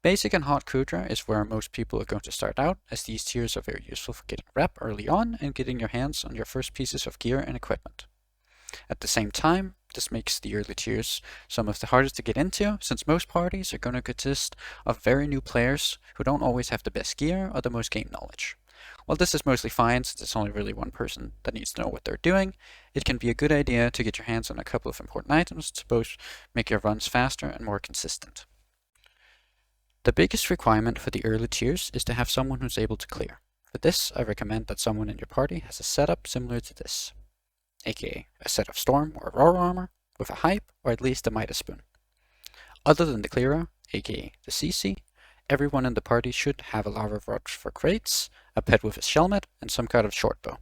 Basic and hot Kuudra is where most people are going to start out, as these tiers are very useful for getting rep early on and getting your hands on your first pieces of gear and equipment. At the same time, this makes the early tiers some of the hardest to get into, since most parties are going to consist of very new players who don't always have the best gear or the most game knowledge. While this is mostly fine since it's only really one person that needs to know what they're doing, it can be a good idea to get your hands on a couple of important items to both make your runs faster and more consistent. The biggest requirement for the early tiers is to have someone who's able to clear. For this, I recommend that someone in your party has a setup similar to this, aka a set of storm or aurora armor with a hype or at least a Midas spoon. Other than the clearer, aka the CC, everyone in the party should have a lava rod for crates, a pet with a shelmet, and some kind of short bow.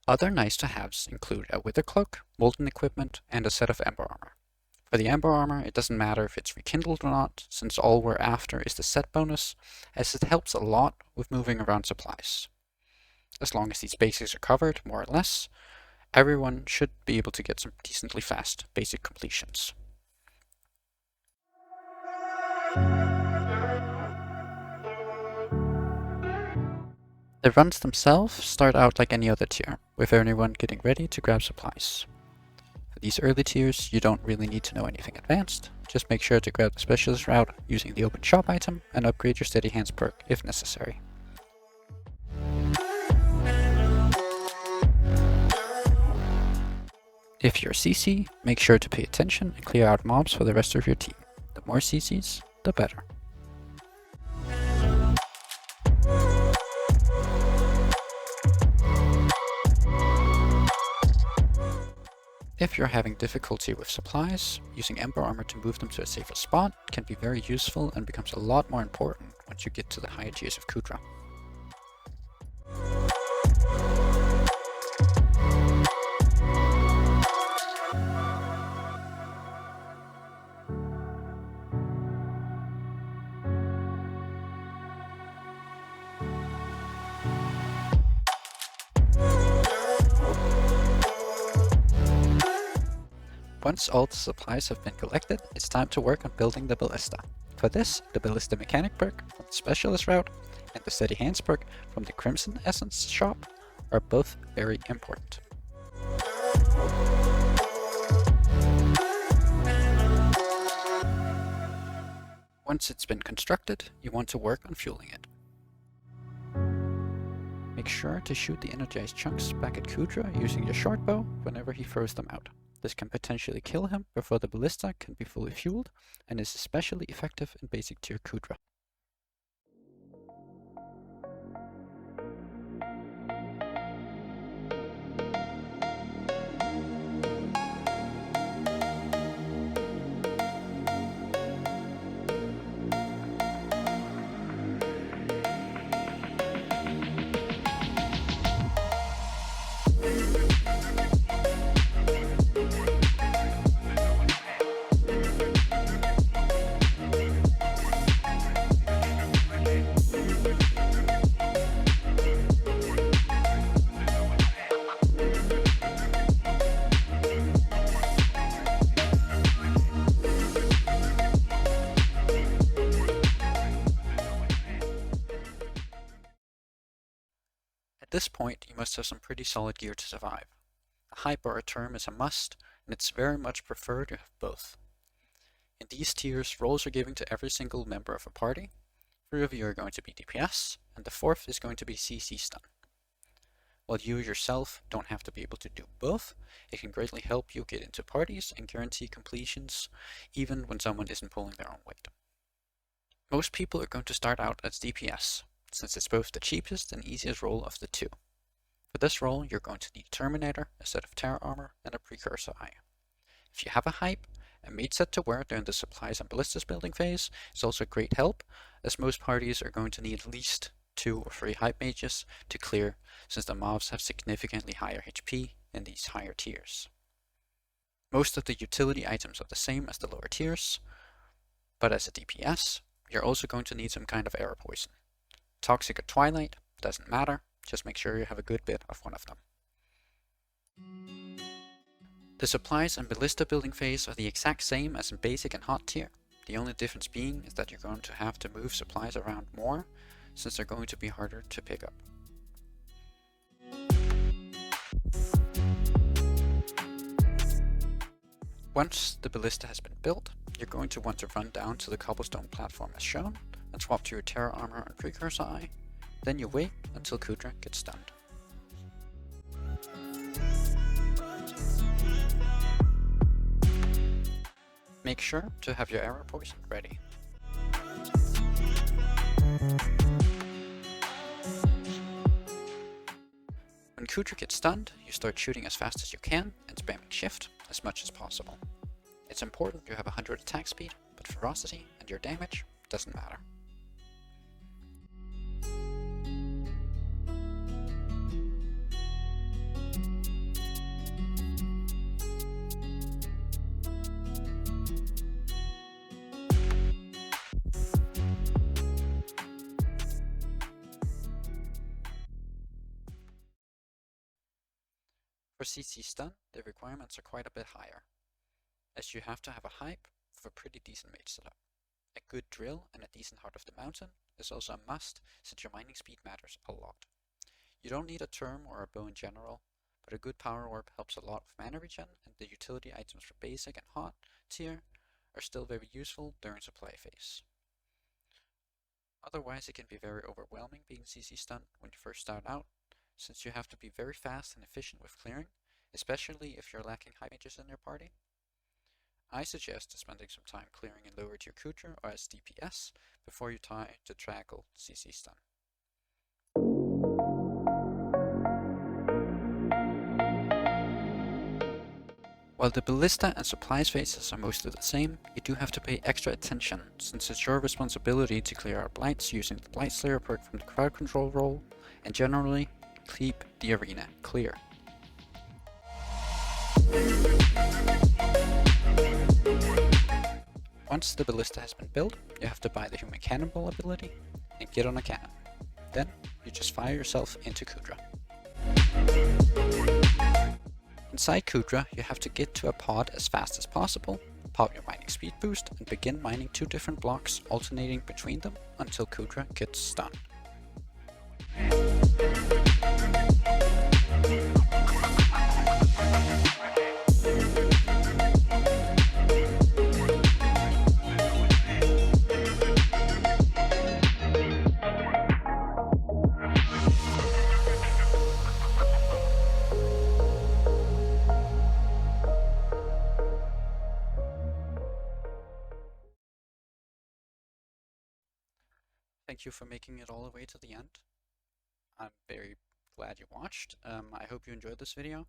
Other nice to haves include a wither cloak, molten equipment, and a set of ember armor. For the ember armor, it doesn't matter if it's rekindled or not, since all we're after is the set bonus, as it helps a lot with moving around supplies. As long as these basics are covered, more or less, everyone should be able to get some decently fast basic completions. The runs themselves start out like any other tier, with everyone getting ready to grab supplies. For these early tiers, you don't really need to know anything advanced, just make sure to grab the specialist route using the open shop item and upgrade your steady hands perk if necessary. If you're CC, make sure to pay attention and clear out mobs for the rest of your team. The more CCs, the better. If you're having difficulty with supplies, using ember armor to move them to a safer spot can be very useful and becomes a lot more important once you get to the higher tiers of Kuudra. Once all the supplies have been collected, it's time to work on building the ballista. For this, the ballista mechanic perk from the specialist route and the steady hands perk from the Crimson Essence shop are both very important. Once it's been constructed, you want to work on fueling it. Make sure to shoot the energized chunks back at Kuudra using your short bow whenever he throws them out. This can potentially kill him before the ballista can be fully fueled, and is especially effective in basic tier Kuudra. At this point, you must have some pretty solid gear to survive. A hype or a term is a must, and it's very much preferred to have both. In these tiers, roles are given to every single member of a party. 3 of you are going to be DPS, and the 4th is going to be CC stun. While you yourself don't have to be able to do both, it can greatly help you get into parties and guarantee completions, even when someone isn't pulling their own weight. Most people are going to start out as DPS, since it's both the cheapest and easiest role of the two. For this role, you're going to need Terminator, a set of Terror Armor, and a Precursor Eye. If you have a hype, a mate set to wear during the supplies and ballistas building phase is also great help, as most parties are going to need at least 2 or 3 hype mages to clear, since the mobs have significantly higher HP in these higher tiers. Most of the utility items are the same as the lower tiers, but as a DPS, you're also going to need some kind of arrow poison. Toxic or Twilight, doesn't matter, just make sure you have a good bit of one of them. The supplies and ballista building phase are the exact same as in basic and hot tier. The only difference being is that you're going to have to move supplies around more, since they're going to be harder to pick up. Once the ballista has been built, you're going to want to run down to the cobblestone platform as shown, and swap to your terra armor and precursor eye. Then you wait until Kuudra gets stunned. Make sure to have your arrow poison ready. When Kuudra gets stunned, you start shooting as fast as you can and spamming shift as much as possible. It's important you have 100 attack speed, but ferocity and your damage doesn't matter. For CC stun, the requirements are quite a bit higher, as you have to have a hype of a pretty decent mage setup. A good drill and a decent Heart of the Mountain is also a must, since your mining speed matters a lot. You don't need a term or a bow in general, but a good power orb helps a lot with mana regen, and the utility items for basic and hot tier are still very useful during supply phase. Otherwise, it can be very overwhelming being CC stun when you first start out, since you have to be very fast and efficient with clearing, especially if you're lacking high mages in your party. I suggest spending some time clearing in lower tier Kuudra or as DPS before you try to tackle CC stun. While the ballista and supplies phases are mostly the same, you do have to pay extra attention, since it's your responsibility to clear out blights using the Blight Slayer perk from the crowd control role, and generally keep the arena clear. Once the ballista has been built, you have to buy the human cannonball ability and get on a cannon. Then you just fire yourself into Kuudra. Inside Kuudra, you have to get to a pod as fast as possible, pop your mining speed boost, and begin mining 2 different blocks, alternating between them until Kuudra gets stunned. Thank you for making it all the way to the end. I'm very glad you watched. I hope you enjoyed this video.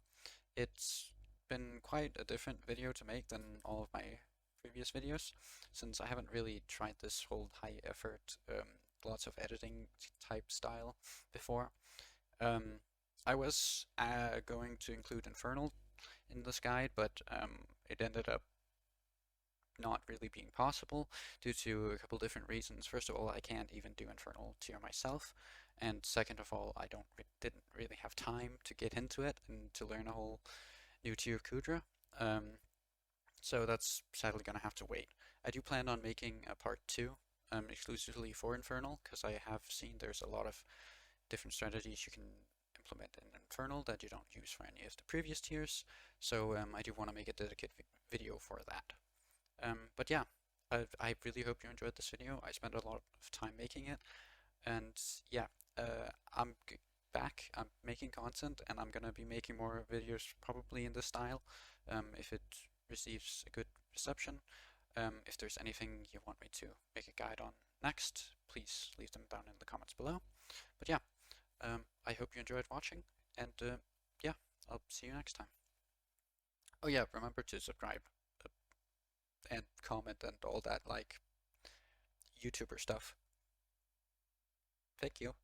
It's been quite a different video to make than all of my previous videos, since I haven't really tried this whole high effort, lots of editing type style before. I was going to include Infernal in this guide, but it ended up not really being possible due to a couple different reasons. First of all, I can't even do Infernal tier myself, and second of all, I didn't really have time to get into it and to learn a whole new tier of Kuudra. So that's sadly gonna have to wait. I do plan on making a part 2 exclusively for Infernal, because I have seen there's a lot of different strategies you can implement in Infernal that you don't use for any of the previous tiers. So I do want to make a dedicated video for that. But yeah, I really hope you enjoyed this video. I spent a lot of time making it, and yeah, I'm back. I'm making content, and I'm gonna be making more videos probably in this style, if it receives a good reception. If there's anything you want me to make a guide on next, please leave them down in the comments below. But yeah, I hope you enjoyed watching, and yeah, I'll see you next time. Oh yeah, remember to subscribe and comment and all that, like YouTuber stuff. Thank you.